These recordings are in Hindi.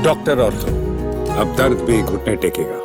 डॉक्टर ऑर्थो, अब दर्द भी घुटने टेकेगा।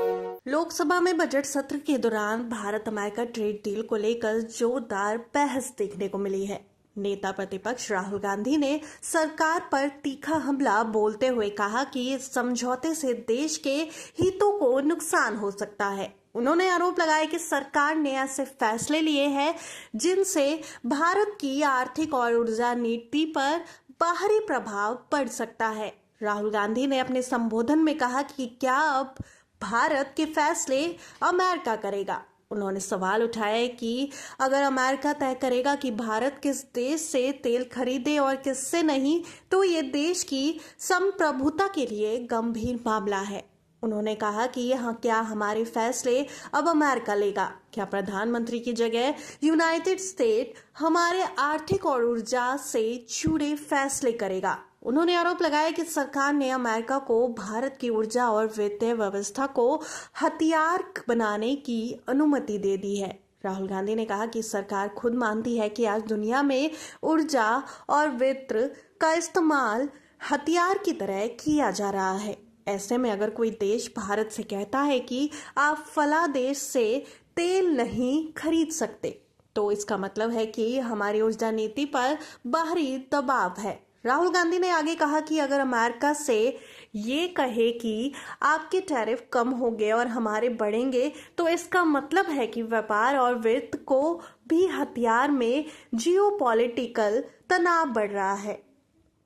लोकसभा में बजट सत्र के दौरान भारत अमेरिका ट्रेड डील को लेकर जोरदार बहस देखने को मिली है। नेता प्रतिपक्ष राहुल गांधी ने सरकार पर तीखा हमला बोलते हुए कहा कि इस समझौते से देश के हितों को नुकसान हो सकता है। उन्होंने आरोप लगाया कि सरकार ने ऐसे फैसले लिए हैं जिनसे भारत की आर्थिक और ऊर्जा नीति पर बाहरी प्रभाव पड़ सकता है। राहुल गांधी ने अपने संबोधन में कहा कि क्या अब भारत के फैसले अमेरिका करेगा। उन्होंने सवाल उठाया कि अगर अमेरिका तय करेगा कि भारत किस देश से तेल खरीदे और किससे नहीं, तो ये देश की संप्रभुता के लिए गंभीर मामला है। उन्होंने कहा कि यहाँ क्या हमारे फैसले अब अमेरिका लेगा? क्या प्रधानमंत्री की जगह यूनाइटेड स्टेट हमारे आर्थिक और ऊर्जा से जुड़े फैसले करेगा? उन्होंने आरोप लगाया कि सरकार ने अमेरिका को भारत की ऊर्जा और वित्तीय व्यवस्था को हथियार बनाने की अनुमति दे दी है। राहुल गांधी ने कहा कि सरकार खुद मानती है कि आज दुनिया में ऊर्जा और वित्त का इस्तेमाल हथियार की तरह किया जा रहा है। ऐसे में अगर कोई देश भारत से कहता है कि आप फला देश से तेल नहीं खरीद सकते, तो इसका मतलब है कि हमारी ऊर्जा नीति पर बाहरी दबाव है। राहुल गांधी ने आगे कहा कि अगर अमेरिका से ये कहे कि आपके टैरिफ कम होंगे और हमारे बढ़ेंगे, तो इसका मतलब है कि व्यापार और वित्त को भी हथियार में जियोपॉलिटिकल तनाव बढ़ रहा है।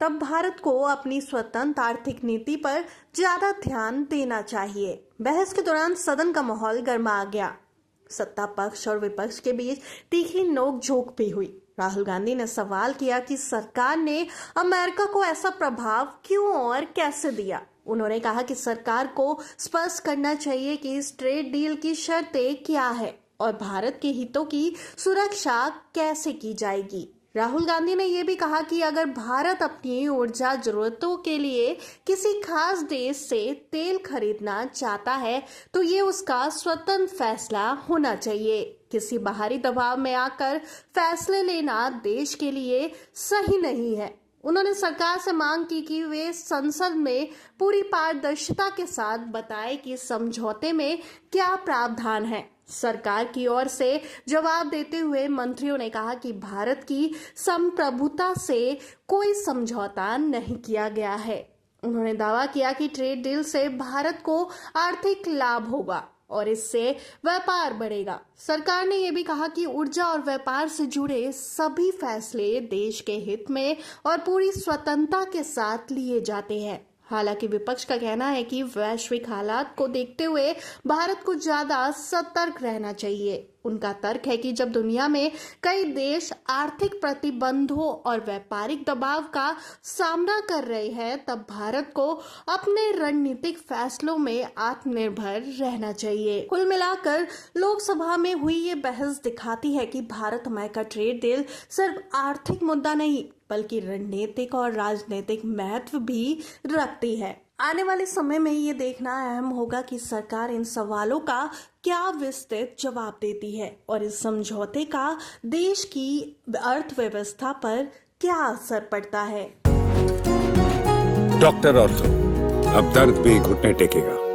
तब भारत को अपनी स्वतंत्र आर्थिक नीति पर ज्यादा ध्यान देना चाहिए। बहस के दौरान सदन का माहौल गर्मा गया। सत्ता पक्ष और विपक्ष के बीच तीखी नोक-झोंक भी हुई। राहुल गांधी ने सवाल किया कि सरकार ने अमेरिका को ऐसा प्रभाव क्यों और कैसे दिया। उन्होंने कहा कि सरकार को स्पष्ट करना चाहिए कि इस ट्रेड डील की शर्तें क्या है और भारत के हितों की सुरक्षा कैसे की जाएगी। राहुल गांधी ने यह भी कहा कि अगर भारत अपनी ऊर्जा जरूरतों के लिए किसी खास देश से तेल खरीदना चाहता है, तो ये उसका स्वतंत्र फैसला होना चाहिए। किसी बाहरी दबाव में आकर फैसले लेना देश के लिए सही नहीं है। उन्होंने सरकार से मांग की कि वे संसद में पूरी पारदर्शिता के साथ बताएं कि समझौते में क्या प्रावधान है। सरकार की ओर से जवाब देते हुए मंत्रियों ने कहा कि भारत की संप्रभुता से कोई समझौता नहीं किया गया है। उन्होंने दावा किया कि ट्रेड डील से भारत को आर्थिक लाभ होगा और इससे व्यापार बढ़ेगा। सरकार ने यह भी कहा कि ऊर्जा और व्यापार से जुड़े सभी फैसले देश के हित में और पूरी स्वतंत्रता के साथ लिए जाते हैं। हालांकि विपक्ष का कहना है कि वैश्विक हालात को देखते हुए भारत को ज्यादा सतर्क रहना चाहिए। उनका तर्क है कि जब दुनिया में कई देश आर्थिक प्रतिबंधों और व्यापारिक दबाव का सामना कर रहे हैं, तब भारत को अपने रणनीतिक फैसलों में आत्मनिर्भर रहना चाहिए। कुल मिलाकर लोकसभा में हुई ये बहस दिखाती है कि भारत अमेरिका ट्रेड डील सिर्फ आर्थिक मुद्दा नहीं, बल्कि रणनीतिक और राजनीतिक महत्व भी रखती है। आने वाले समय में ये देखना अहम होगा कि सरकार इन सवालों का क्या विस्तृत जवाब देती है और इस समझौते का देश की अर्थव्यवस्था पर क्या असर पड़ता है। डॉक्टर ऑर्थो, अब दर्द भी घुटने टेकेगा।